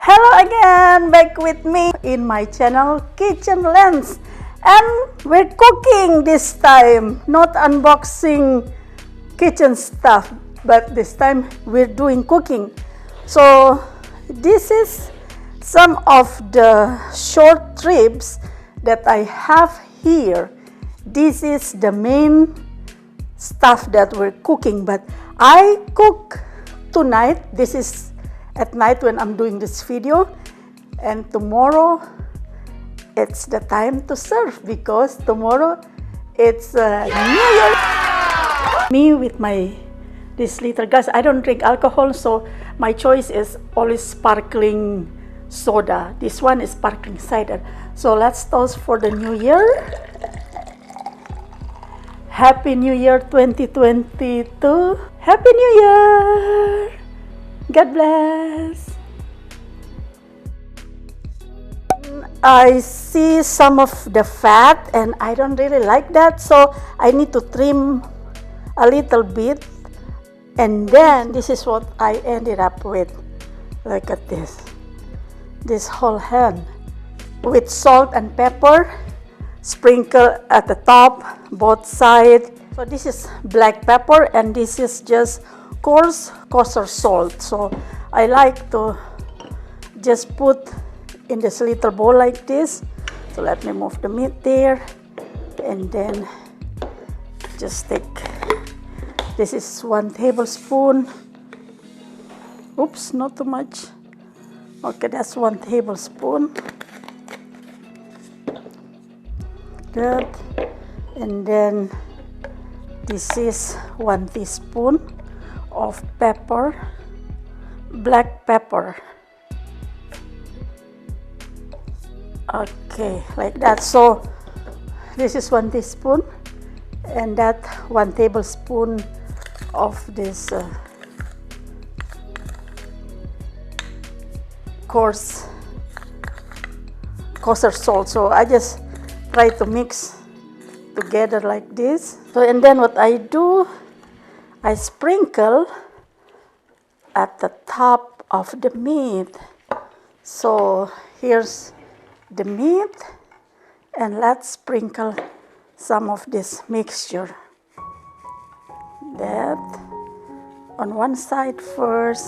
Hello again, back with me in my channel Kitchen Lens, and we're cooking this time, not unboxing kitchen stuff, but this time we're doing cooking. So this is some of the short ribs that I have here. This is the main stuff that we're cooking, but I cook tonight. This is at night when I'm doing this video, and tomorrow it's the time to serve because tomorrow it's New Year. Me with my this little glass, I don't drink alcohol, so my choice is always sparkling soda. This one is sparkling cider. So let's toast for the new year. Happy New Year 2022. Happy New Year. God bless. I see some of the fat and I don't really like that, so I need to trim a little bit, and then this is what I ended up with. Look at this whole hand with salt and pepper, sprinkle at the top, both sides. So this is black pepper and this is just coarse kosher salt. So I like to just put in this little bowl like this. So let me move the meat there, and then just take, this is 1 tablespoon. Oops, not too much. Okay, that's 1 tablespoon. That, and then this is 1 teaspoon of pepper, black pepper. Okay, like that. So this is 1 teaspoon, and that 1 tablespoon of this coarse kosher salt. So I just try to mix together like this. So, and then what I do, I sprinkle at the top of the meat. So here's the meat, and let's sprinkle some of this mixture. That on one side first.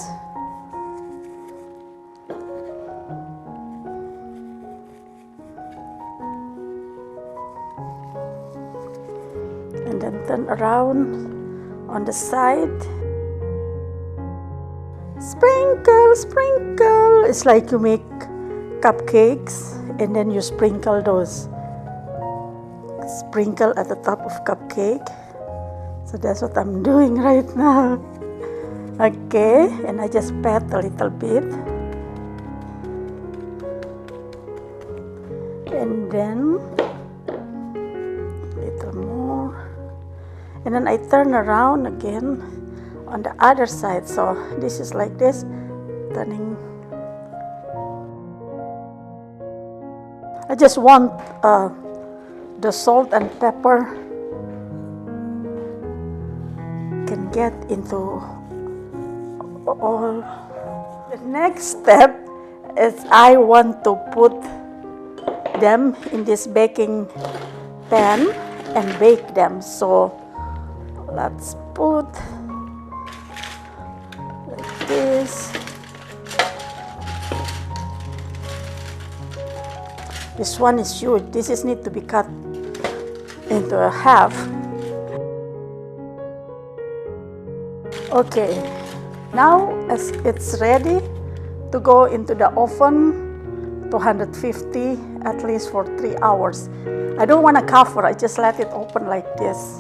And then turn around on the side. Sprinkle, sprinkle. It's like you make cupcakes and then you sprinkle those. Sprinkle at the top of cupcake. So that's what I'm doing right now. Okay, and I just pat a little bit. And then a little more. And then I turn around again on the other side. So this is like this, turning. I just want the salt and pepper can get into all. The next step is I want to put them in this baking pan and bake them. So let's put like this. This one is huge. This is need to be cut into a half. Okay, now as it's ready to go into the oven, 250 at least for 3 hours. I don't want to cover, I just let it open like this.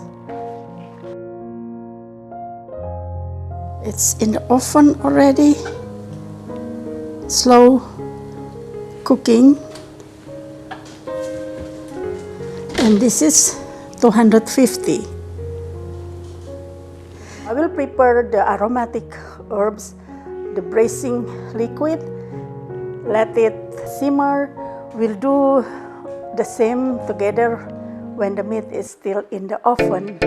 It's in the oven already, slow cooking, and this is 250. I will prepare the aromatic herbs, the braising liquid, let it simmer. We'll do the same together when the meat is still in the oven.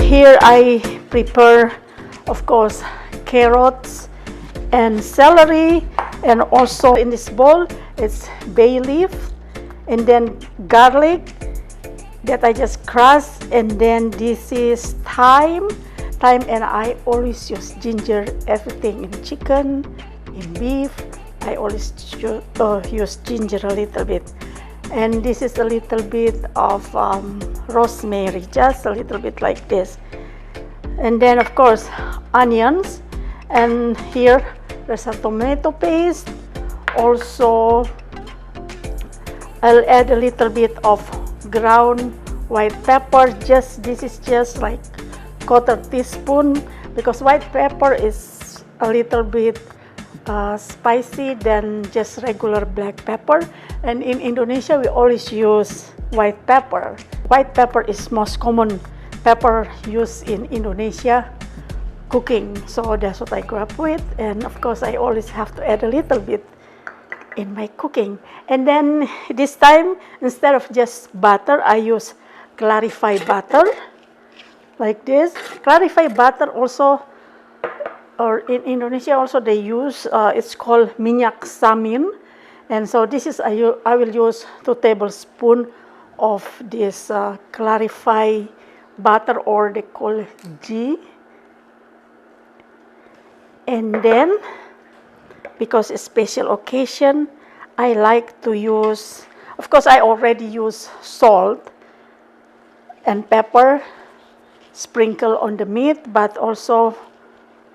here I prepare, of course, carrots and celery, and also in this bowl it's bay leaf and then garlic that I just crushed, and then this is thyme, and I always use ginger, everything in chicken, in beef. I always use ginger a little bit, and this is a little bit of rosemary, just a little bit like this, and then of course onions, and here there's a tomato paste. Also I'll add a little bit of ground white pepper. This is just like quarter teaspoon, because white pepper is a little bit spicy than just regular black pepper, and in Indonesia we always use white pepper. White pepper is most common pepper used in Indonesia cooking, so that's what I grew up with, and of course I always have to add a little bit in my cooking. And then this time, instead of just butter, I use clarified butter like this. Clarified butter also, or in Indonesia also they use, it's called minyak samin, and so this is I will use 2 tablespoons of this clarified butter, or they call ghee. And then because it's a special occasion, I like to use, of course I already use salt and pepper sprinkle on the meat, but also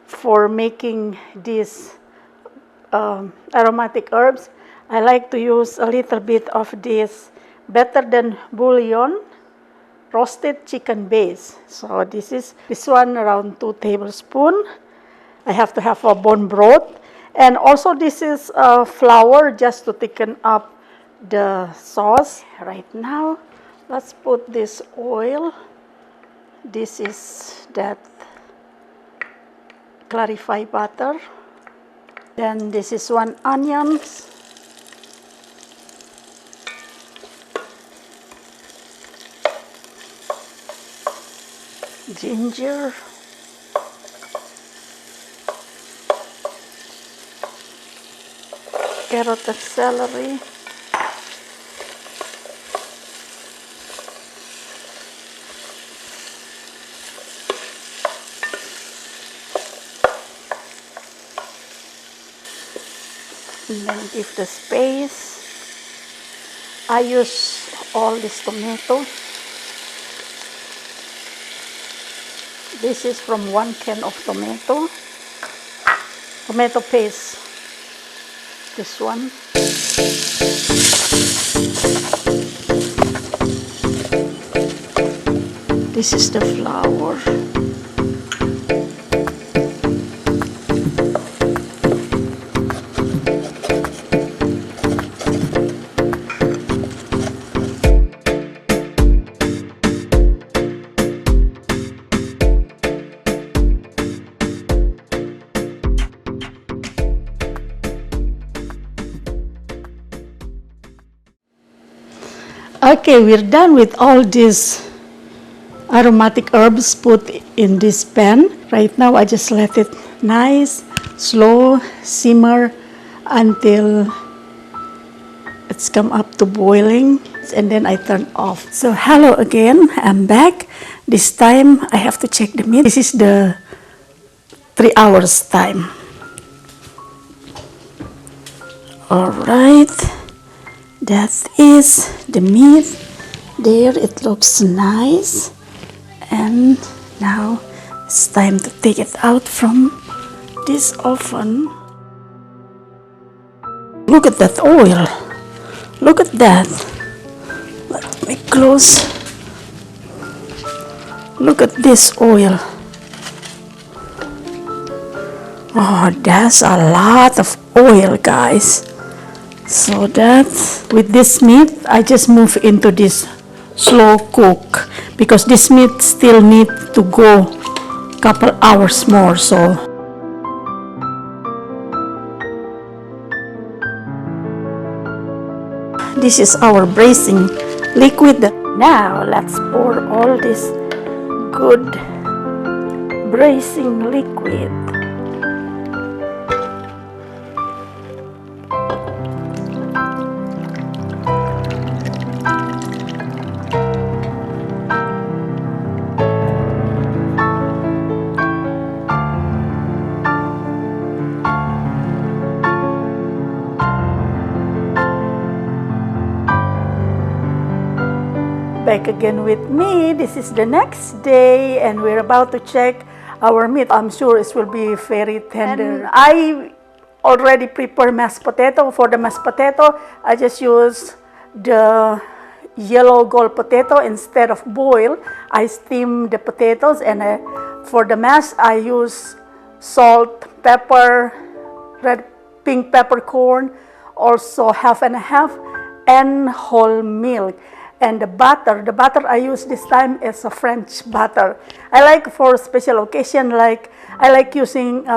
for making these aromatic herbs, I like to use a little bit of this better than bouillon roasted chicken base. So this one around 2 tablespoons. I have to have a bone broth, and also this is flour just to thicken up the sauce. Right now, let's put this oil. This is that clarified butter. Then this is 1 onion. Ginger. Carrot and celery. And then give the space. I use all this tomato. This is from 1 can of tomato paste. This one. This is the flour. Okay, we're done with all these aromatic herbs put in this pan. Right now, I just let it nice, slow simmer until it's come up to boiling, and then I turn off. So hello again, I'm back. This time I have to check the meat. This is the 3 hours time. All right. That is the meat. There, it looks nice. And now it's time to take it out from this oven. Look at that oil. Look at that. Let me close. Look at this oil. Oh, that's a lot of oil, guys. So that with this meat, I just move into this slow cook, because this meat still need to go a couple hours more. So this is our braising liquid. Now let's pour all this good braising liquid. Back again with me. This is the next day and we're about to check our meat. I'm sure it will be very tender. And I already prepare mashed potato. For the mashed potato, I just use the yellow gold potato instead of boil. I steam the potatoes, and for the mash, I use salt, pepper, red pink peppercorn, also half and half, and whole milk. And the butter I use this time is a French butter. I like for special occasion, like I like using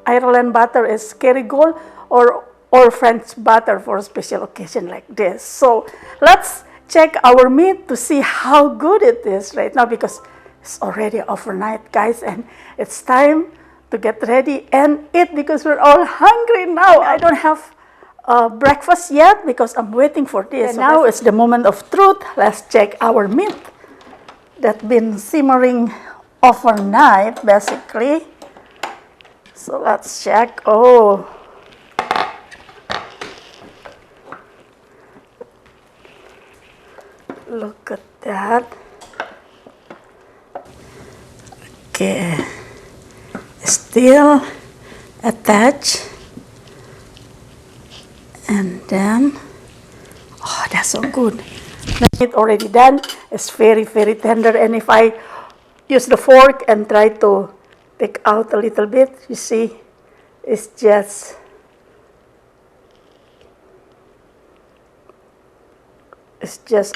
Ireland butter is Kerrygold or French butter for a special occasion like this. So let's check our meat to see how good it is right now, because it's already overnight, guys, and it's time to get ready and eat because we're all hungry now. I don't have breakfast yet because I'm waiting for this. And so now it's the moment of truth. Let's check our meat that's been simmering overnight, basically. So let's check. Oh, look at that. Okay, still attached. And then, oh, that's so good. The meat already done. It's very, very tender. And if I use the fork and try to take out a little bit, you see, it's just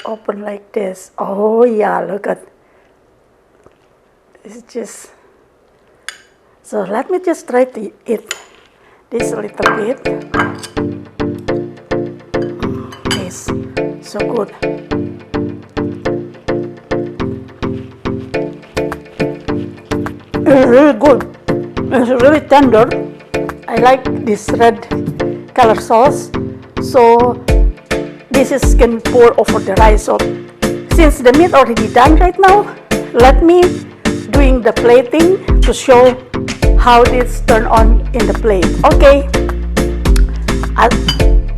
open like this. Oh yeah, look at, it's just, so let me just try to eat this a little bit. So good. It's really good. It's really tender. I like this red color sauce. So this is can pour over the rice. So since the meat already done right now, let me doing the plating to show how this turn on in the plate. Okay.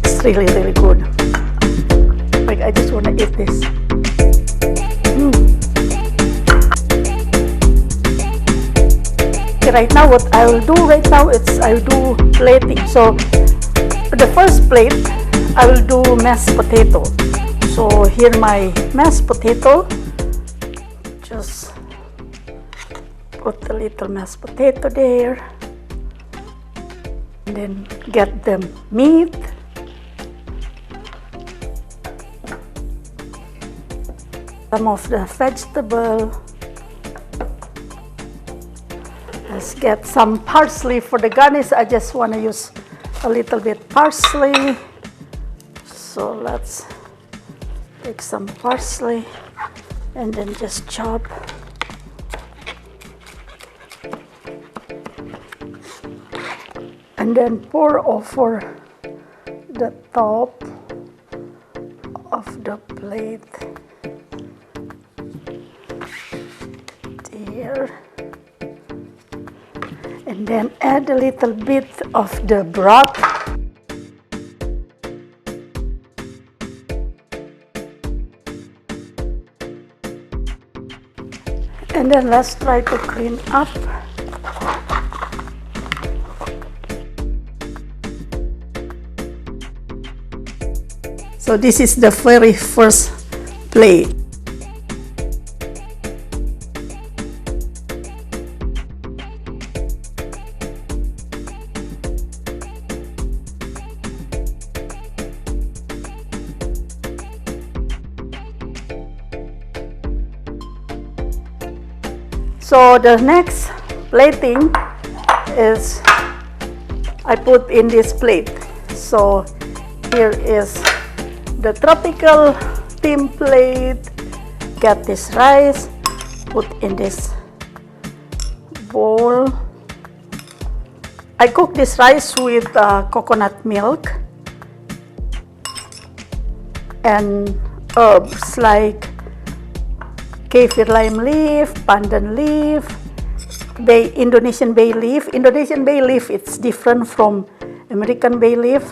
It's really, really good. Like, I just want to eat this. Okay, right now, what I will do right now is I will do plating. So the first plate, I will do mashed potato. So here my mashed potato. Just put a little mashed potato there. And then get the meat. Some of the vegetable. Let's get some parsley for the garnish. I just want to use a little bit parsley. So let's take some parsley and then just chop. And then pour over the top of the plate. And then add a little bit of the broth. And then let's try to clean up. So this is the very first plate. So the next plating is I put in this plate. So here is the tropical theme plate. Get this rice, put in this bowl. I cook this rice with coconut milk and herbs like kaffir lime leaf, pandan leaf, Indonesian bay leaf. Indonesian bay leaf, it's different from American bay leaf.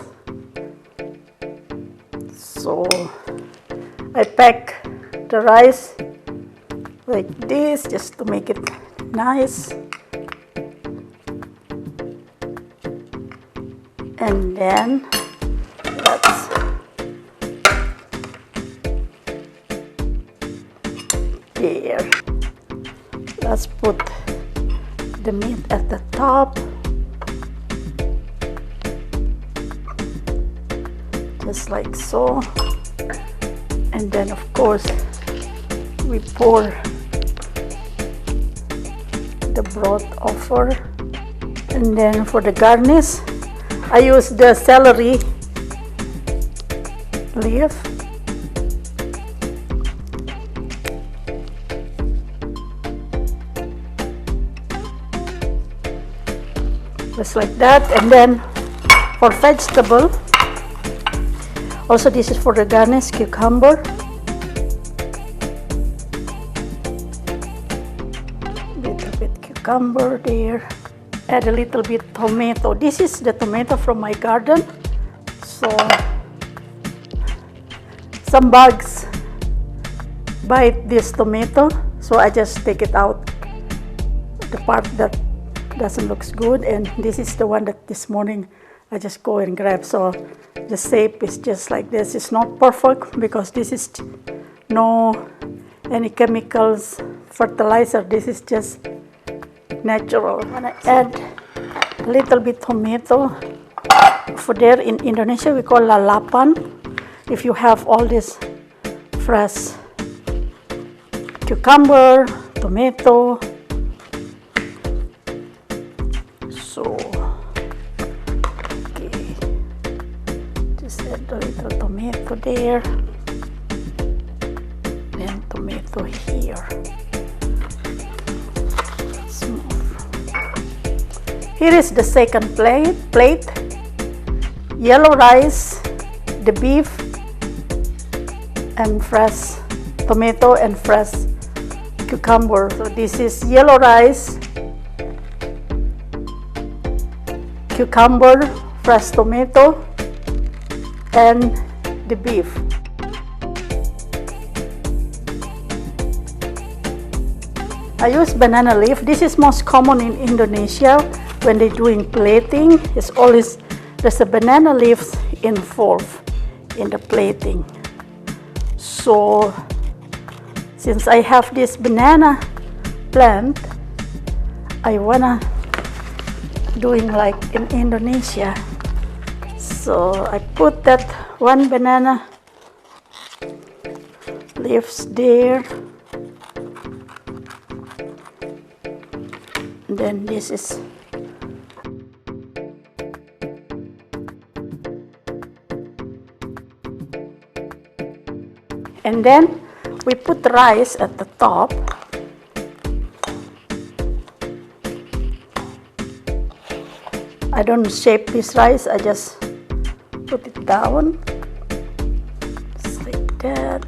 So I pack the rice like this just to make it nice. And then let's put the meat at the top, just like so. And then of course we pour the broth over. And then for the garnish, I use the celery leaf. Just like that. And then for vegetable, also this is for the garnish, cucumber. Little bit cucumber there. Add a little bit tomato. This is the tomato from my garden. So some bugs bite this tomato, so I just take it out, the part that doesn't look good, and this is the one that this morning I just go and grab. So the shape is just like this. It's not perfect because this is no any chemicals, fertilizer. This is just natural. I'm gonna add a little bit tomato. For there in Indonesia we call lalapan. If you have all this fresh cucumber, tomato. So okay, just add a little tomato there, and tomato here. Here is the second plate. Yellow rice, the beef, and fresh tomato and fresh cucumber. So this is yellow rice, cucumber, fresh tomato, and the beef. I use banana leaf. This is most common in Indonesia. When they're doing plating, it's always there's a banana leaf involved in the plating. So since I have this banana plant, I wanna doing like in Indonesia. So I put that one banana leaves there. And then this is and then we put rice at the top. I don't shape this rice, I just put it down, just like that.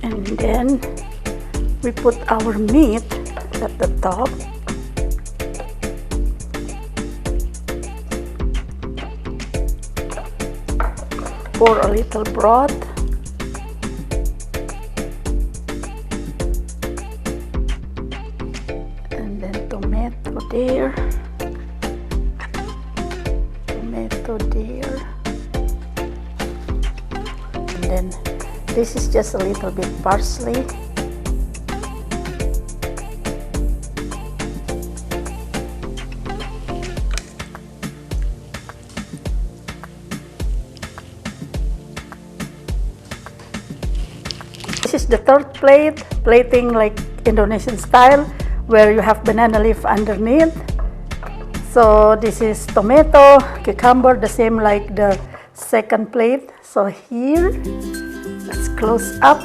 And then we put our meat at the top. Pour a little broth. And then tomato there. Tomato there. And then this is just a little bit parsley. This is the third plate, plating like Indonesian style, where you have banana leaf underneath. So this is tomato, cucumber, the same like the second plate. So here, let's close up.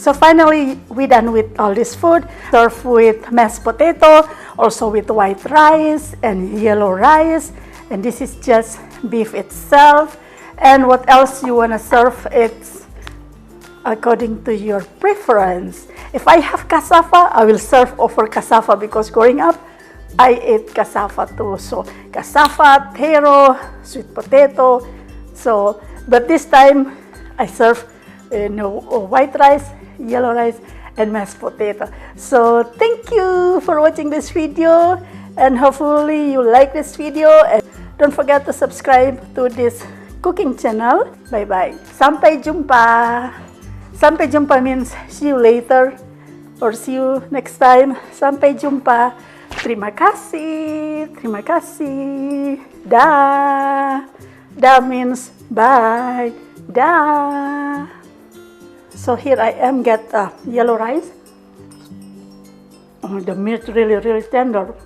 So finally, we're done with all this food. Serve with mashed potato, also with white rice and yellow rice. And this is just beef itself. And what else you wanna serve, it's according to your preference. If I have cassava, I will serve over cassava because growing up, I ate cassava too. So cassava, taro, sweet potato. So, but this time I serve white rice, yellow rice, and mashed potato. So thank you for watching this video, and hopefully you like this video. And don't forget to subscribe to this cooking channel. Bye bye. Sampai jumpa. Sampai jumpa means see you later or see you next time. Sampai jumpa. Terima kasih. Terima kasih. Dah. Dah means bye. Dah. So here I am get yellow rice. Oh, the meat really tender.